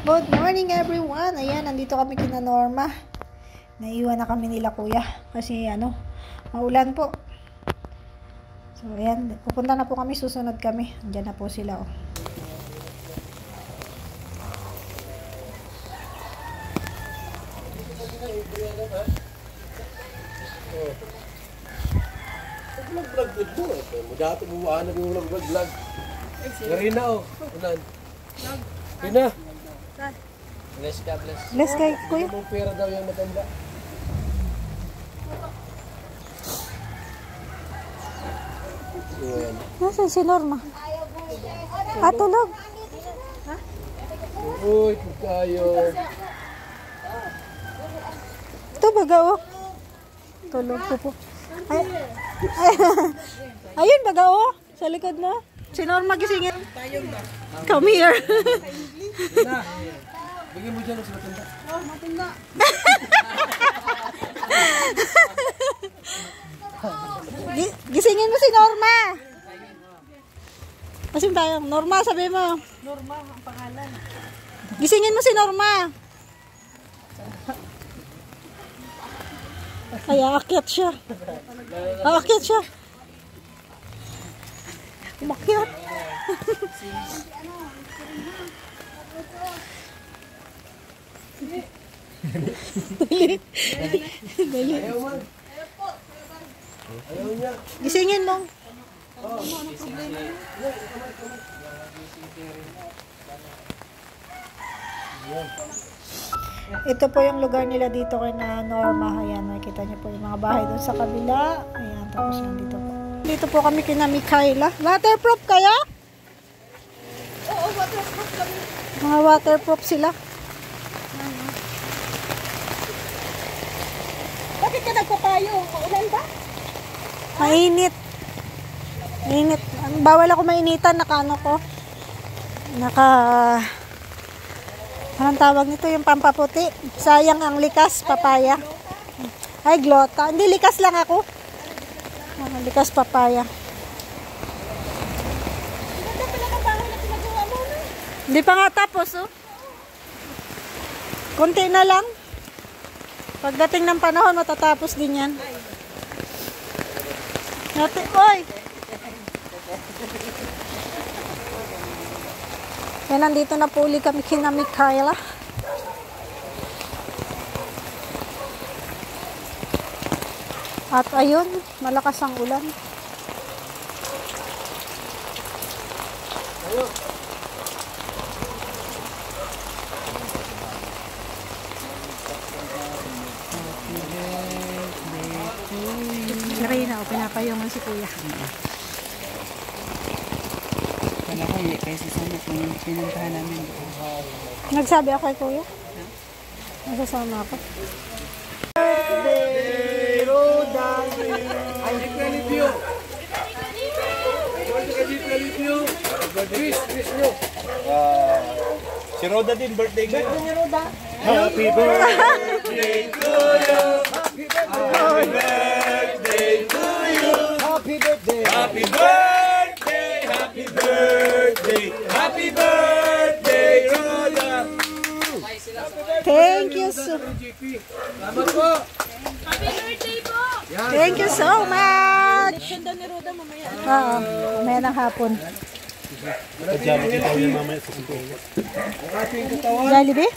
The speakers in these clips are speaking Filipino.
Good morning everyone. Ayan, nandito kami kina Norma. Naiwan na kami nila kuya kasi maulan po. So ayan, pupunta na po kami, susunod kami. Andiyan na po sila oh. Vlog mo dapat bumaan na yung vlog. Garina oh. Unan. Rina. Bless ka, bless. Bless kay kuya. Yung pera daw yung matanda. Nasaan si Norma? Tulog. Uy, kayo. Ito baga oh. Tulog po. Ayun baga oh. Sa likod mo. Si Norma gisingin. Come here. Na. Bigyan mo dyan sa matanda. Oh, matanda. Gisingin mo si Norma. Kasi tayo. Norma, sabi mo. Norma ang pangalan. Gisingin mo si Norma. Ay, aakyat siya. Aakyat siya. Umakyat. Dali. Dali. Ayaw niya. Gisingin mo. Ito po yung lugar nila dito kay na Norma. Ayan, makikita niyo po yung mga bahay doon sa kabila. Ayan, tapos yan dito po. Dito po kami kina Mikaela. Waterproof kaya? Oo, waterproof kami. Mga waterproof sila. Bakit ka nagpapayo? Maulan ba? Mainit. Mainit. Bawal ako mainitan. Anong tawag nito? Yung pampaputi. Sayang ang likas, papaya. Ay, glota. Hindi, likas lang ako. Likas, papaya. Ganda pala ng bahay na pinagawa mo, no? Hindi pa nga tapos, oh. Kunti na lang. Pagdating ng panahon, matatapos din yan. Oy! Yan, nandito na po uli kami kina Mikaela. At ayun, malakas ang ulan. Rina, pinapayungan si kuya. Kala ko hindi kasi sana kung pinuntahan namin doon. Nagsabi ako kay kuya? Nasasama ako. Birthday, Roda. Ay, Calipio. Calipio. Chris nyo. Si Roda din, birthday ngayon. Birthday ni Roda. Happy birthday to you. Happy birthday to you. Happy birthday. Happy birthday. Happy birthday. Happy birthday, Roda. Thank you so Salamat po. Thank you so much. Ganda ni Roda mamaya. Oo, may ng hapon. Pajama kita ulit mamaya sa school. Ang ating katawan, Jollibee?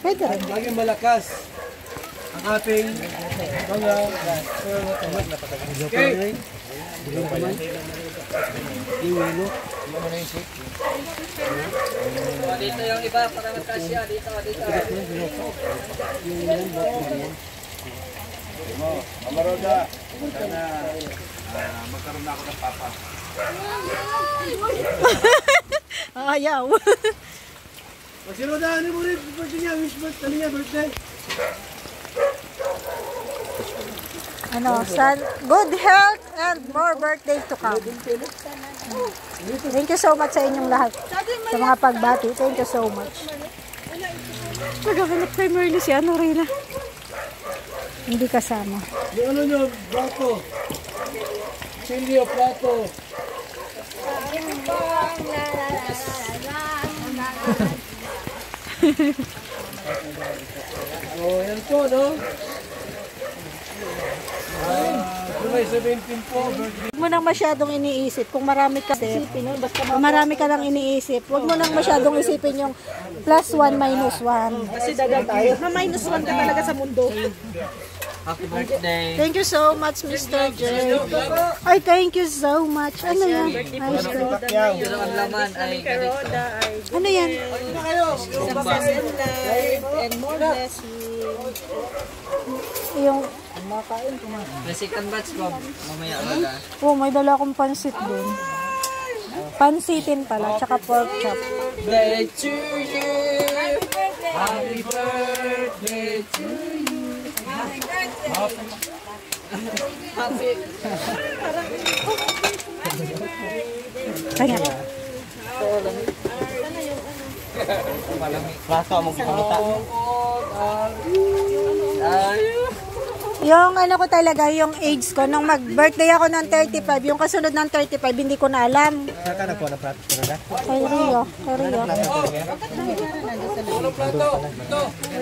Pwede rin. laging malakas. Ang ating mga okay. Dito yung iba para magkasya. Dito. Mama Roda, sana magkaroon na ako ng papa. Ayaw. Si Roda, ano mo rin? Birthday niya, wish birthday niya, birthday. Good health and more birthdays to come. Thank you so much sa inyong lahat. Sa mga pagbati. Thank you so much. Nagagalap kay Merly si Rina. Hindi kasama. Yung ano nyo, plato. Silio, plato. Oh, yan po, no? July 17 po, birthday. Huwag mo nang masyadong iniisip. Kung marami ka kung marami ka nang iniisip, huwag mo nang masyadong isipin yung +1 -1. Kasi dagal tayo. Ma-minus 1 ka talaga sa mundo. Happy birthday. Thank you so much, Mr. J. Ay, thank you so much. Ano yan? Ice cream. Pero ang laman ay ganito. Ano yan? Success in life and more blessings. Yung, May second batch ko. Mamaya umaga. oh, may dala akong pansit dun. Pansitin pala, tsaka pork chop. Birthday to you. Happy birthday to you. Happy. Kaya. Rasa mo kita. Yung ano ko talaga, yung age ko, nung mag-birthday ako ng 35, yung kasunod ng 35, hindi ko na alam. Saka na po na practice na. Kay Rio. Kay Rio.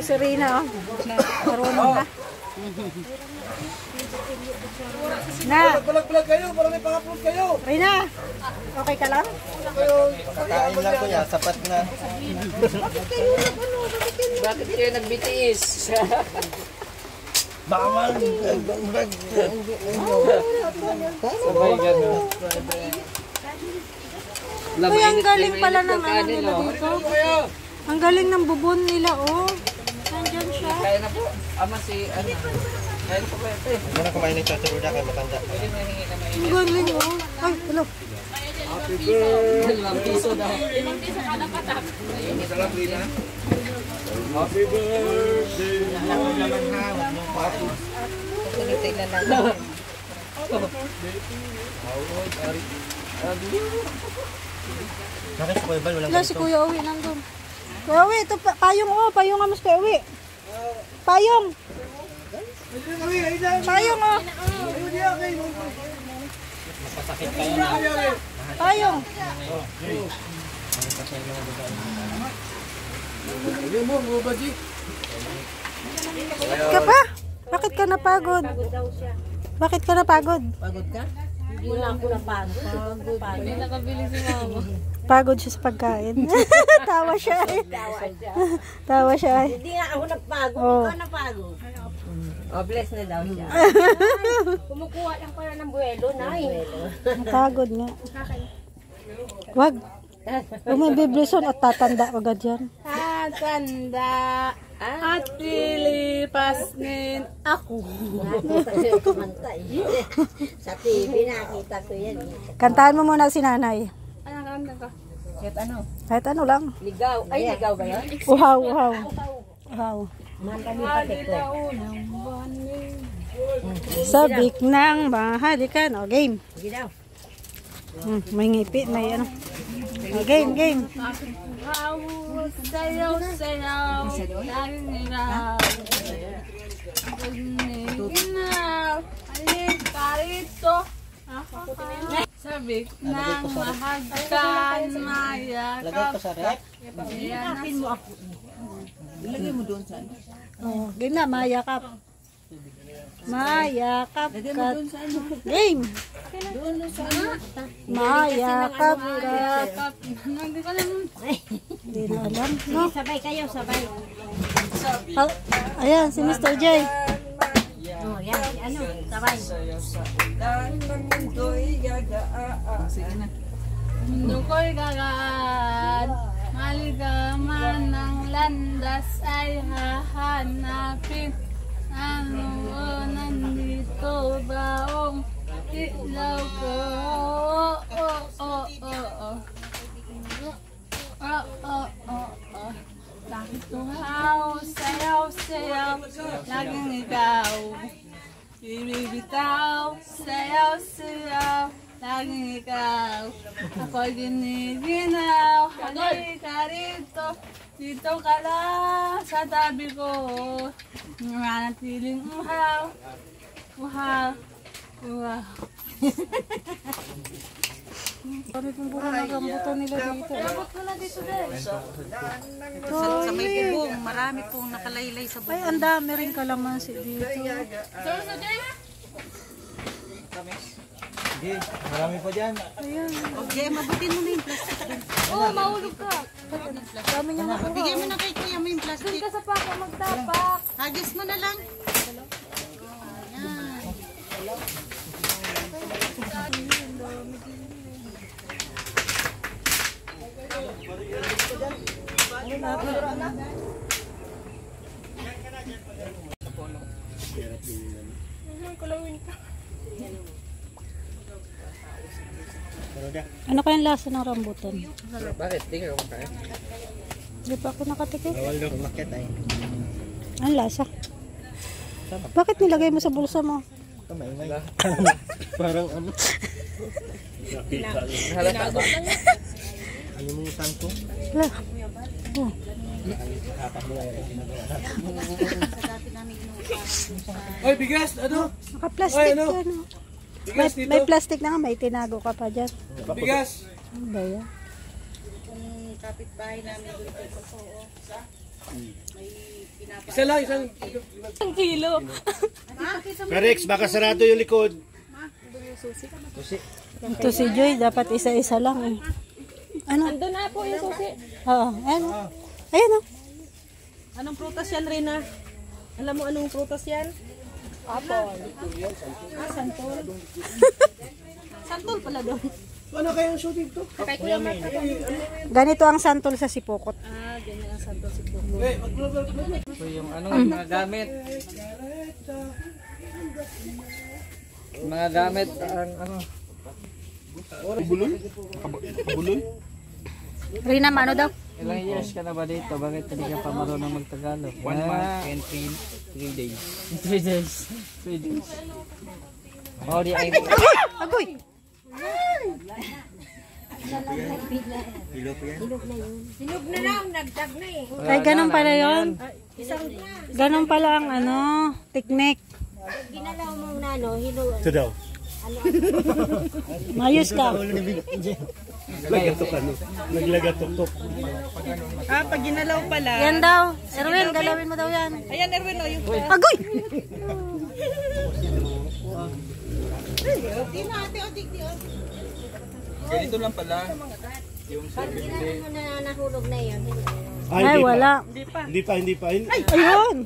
Si Rina, oh. Marunong na. Na, Balag-balag kayo, para may pang-upload kayo. Rina, okay ka lang? Kakain lang ko yan, sapat na. Bakit kayo nag-BTS? Bawal. Sabay gano'n. Uy, ang galing pala ng ano nila dito. Ang galing ng bubon nila, oh. Nandyan siya. Kaya na po. Ama si ano. Kaya na po kayo. Hindi na kumain ng chacharuda kay matanda. Pwede mo hingi na may Ang galing, oh. Ay, hello. Limang piso daw. Happy birthday. Bakit sa Kuya Bal walang Wala si Kuya Uwi nandun. Kuya Uwi, ito payong, oh. Payong nga mas Kuya Uwi. Payong. Payong, oh. Payong. Ka pa? Bakit ka napagod? Bakit ka napagod? Pagod ka? Wala ako na pagod. Hindi nakabili si mama. Pagod siya sa pagkain. Tawa siya eh. Tawa siya eh. Hindi nga ako napagod. Oh. Ikaw napagod. Oh, bless na daw siya. Kumukuha lang pala ng buwelo, nay. Pagod nga. Wag. Umibibison at tatanda agad yan. Tatanda at lilipas din ako. Sa TV nakita ko yan. Kantahan mo muna si nanay. Anong kanta ka? Kahit ano? Kahit ano lang. Ligaw. Ay, ligaw ba yan? Uhaw, uhaw. Uhaw. Sabik ng mahalikan. O, game. May ngipi, may ano. O, game, game. Sayaw, sayaw. Laging ikaw. Halika rito. Sabik ng mahagkan, mayakap. Ilagay mo ako. Ilagay mo doon saan? O, game na, mayakap. Mayakap kat. Game. Mayakap kat. Hindi ko alam. Hindi na alam, no? Sabay kayo, sabay. Ah, ayan, si Mr. J. Oh, yan, ano, sabay. Sige na. Mundo ko'y gagaan. Maligaman ng landas ay hahanapin. Ano nandito baong ilaw ko? Bakit tuhaw, sayaw, sayaw, laging ikaw. Ibibitaw, sayaw, sayaw, laging ikaw. Ako'y giniginaw, halika rito. Dito ka lang sa tabi ko. Manatiling uhaw, uhaw, uhaw. Kami pong bunga ng rambutan nila dito. Sa may bubong, marami pong nakalaylay sa bubong. Ay, ang dami rin kalamansi dito. Sige, marami pa dyan. Okay, mabutin mo na yung plastic dun. Oo, mahulog ka. Dami niya nakuha. Bigay mo na kay kuya mo yung plastic. Doon ka sa pako magtapak. Hagis mo na lang. Ano kayang lasa ng rambutan? Bakit? Di ka kumakain? Hindi pa ako nakatikim. Bawal na kumakit ay. Ang lasa. Bakit nilagay mo sa bulsa mo? Kamay. Parang ano. Halata ba? Alimutan ko. Wala. Oh. Oy, bigas! Ano? Naka-plastic Ay, ano? yan. Oh. Bigas dito. May plastic na nga, may tinago ka pa dyan. Bigas! Ano ba yan? Yung kapitbahay namin doon kay Pasoo. Isa lang, isang... Ang kilo. Rex, baka sarado yung likod. Ito si Joy, dapat isa-isa lang eh. Ano? Andun na po yung susi. Oo, ayan. Ayan oh. Anong prutas yan, Rina? Alam mo anong prutas yan? Apple. Santol. Santol pala doon. Ano kayang shooting to? Kay Kuya Mark. Ganito ang santol sa sipokot. Ganyan ang santol si Puro. Eh, So yung mga gamit. Mga gamit ang Bulol? Rina, ano daw? Ilang years ka na ba dito? Bakit hindi ka pa marunong magtagalog? 1 month and 3 days. 3 days. 3 days. Oh, di ay. Agoy! Sinug na lang, nagtag na eh. Ay, ganun pala yun. Ganun pala ang technique. Ginalaw mong nano, hilo. Ito daw. Mayos ka. Naglagatok ano? Naglagatok-tok. Pag ginalaw pala. Yan daw. Erwin, galawin mo daw yan. Ayan, Erwin, o yung... Agoy! Ganito lang pala. Pag ginalaw mo na nahulog na yun. Ay, wala. Hindi pa. Ayun!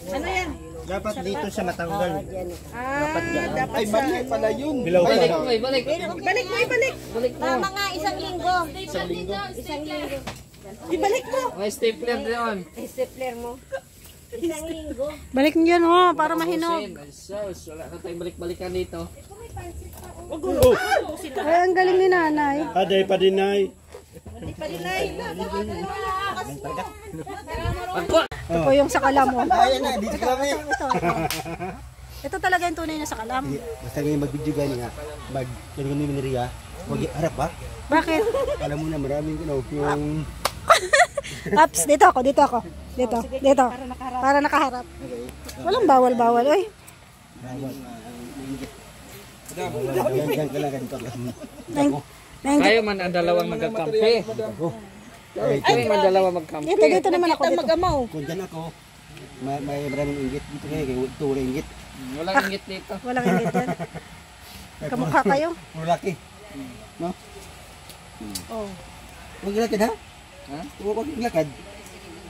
Ano yan? Dapat dito siya matanggal. Dapat sa... Pala yun. Hilaw pa. Balik. Ibalik mo, ibalik. Tama nga, isang linggo. Isang linggo. Ibalik mo. May stapler doon. Stapler mo. Isang linggo. Balik niyo yan, oh, para mahinog. Sus, wala na tayong balik-balikan dito. Ay, ang galing ni nanay. Aday pa dinay. Ito po yung sakalam mo. Ayan na, dito kami. Ito talaga yung tunay na sakalam. Basta ngayon mag-video gani nga. Mag-tulungan ni Mineriya. Huwag harap ba? Bakit? Alam mo na maraming yung... Ups, dito ako. Dito. Para nakaharap. Walang bawal-bawal, oy. Yan ka lang ganito. Kayo man ang dalawang magkakampi. Kayo man dalawang magkampi. Dito naman ako. Dito. Mag-amaw. Kung dyan ako, may maraming inggit dito kayo. Kaya tuloy inggit. Walang ingit dito. Walang ingit yan. Kamukha kayo. Puro laki. No? Oh. Huwag lakad ha? Ha? Huwag lakad.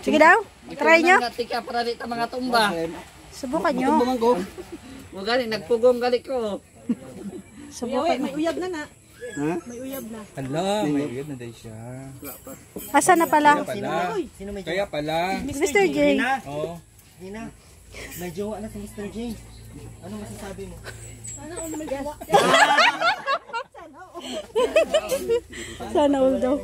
Sige daw. Try nyo. Tika para dito mga tumba. Subukan nyo. Tumbungan ko. Mo gani nagpugong gali ko. Subukan May uyab na nga. Ha? May uyab na. Hala, may yun na din siya. Asa na pala? Kaya pala. Mr. J. Oh. Nina, may jowa na si Mr. J. Ano masasabi mo? Sana all daw.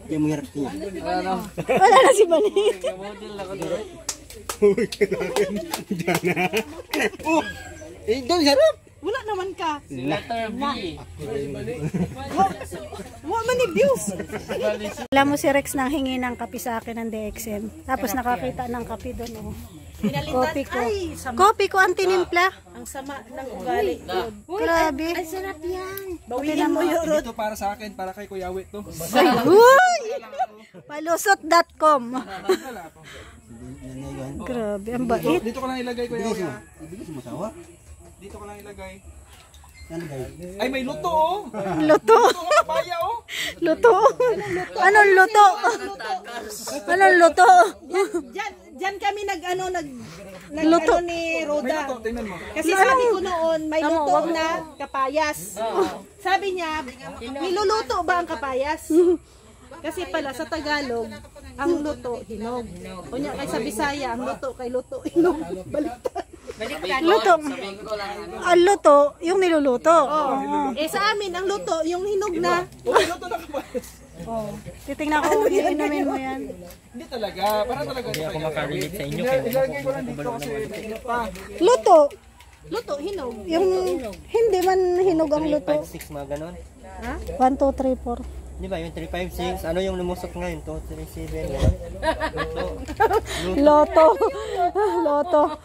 Yung mga harap niya. Ano? Wala na si Bani. Model ako dito. Uy, kailangan. Diyan na. Oh! Eh, doon harap! Wala naman ka. Letter B. Wala man ni views. Alam mo si Rex nang hingi ng kape sa akin ng DXM. Tapos nakakita ng kape doon. Oh. Pinalitan. Kopi ko. Ay, sama. Kopi ko ang tinimpla. Ang sama ng ugali. Grabe. Ay, sarap yan. Bawiin mo yung root. Ito para sa akin, para kay Kuya Wit to. Uy! Palusot.com. Grabe, ang bait. Dito ko lang ilagay Kuya Wit. Dito ko lang ilagay. Ay, may luto oh. Luto. Luto ng papaya oh. Luto. Anong luto? Anong luto? Diyan kami Luto. ni Roda. Luto, tingnan mo. Kasi sabi ko noon, may luto na kapayas. Sabi niya, niluluto ba ang kapayas? Kasi pala sa Tagalog, ang luto, hinog. Kunya kay sa Bisaya, ang luto kay luto, hinog. Baliktad. Luto. Ang luto, yung niluluto. Eh sa amin, ang luto, yung hinog na. Oh, may luto na kapayas. Titingnan ko, inumin mo yan. Hindi talaga, para talaga. Hindi ako makarelate sa inyo. Ilagay ko lang dito kasi mainit pa. Luto. Luto, hinog. Yung hindi man hinog ang luto. 6 mga ganon. 1, 2, 3, 4. Di ba yung 356? Ano yung lumusot ngayon? 237 ganon. Loto. Loto.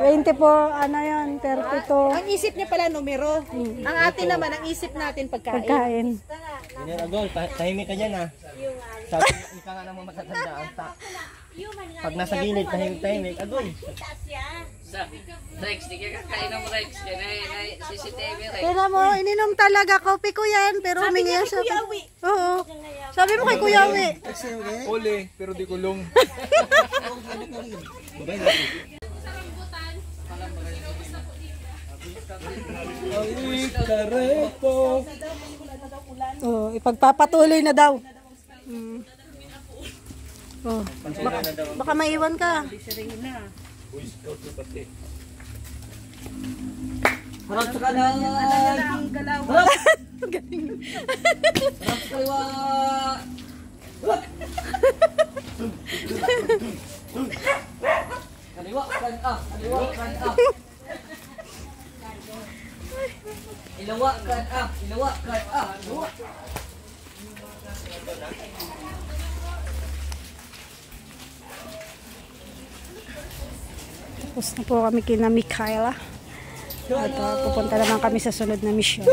24, ano yan, 32. Ang isip niya pala numero. Ang atin naman, ang isip natin pagkain. Pagkain. Ganyan, Agol, tahimik ka dyan ha. Sabi, ika nga naman matatanda ang pag nasa gilid, tahimik, Agol. Rex, di ka kakain ng Rex. Yan ay CCTV Rex. Tignan mo, ininom talaga. Kopi ko yan. Pero humingi yan siya. Oo. Sabi mo kay Kuya Wi. Ole, pero di kulong. Oh, ipagpapatuloy na daw. Oh, baka maiwan ka. Harap sa kanan! Harap! Harap sa kaliwa! Kaliwa, kan ah! Kaliwa, kan ah! Ilawa, kan ah! Ilawa, kan ah! Ilawa! Tapos na po kami kina Mikaela. At pupunta naman kami sa sunod na mission.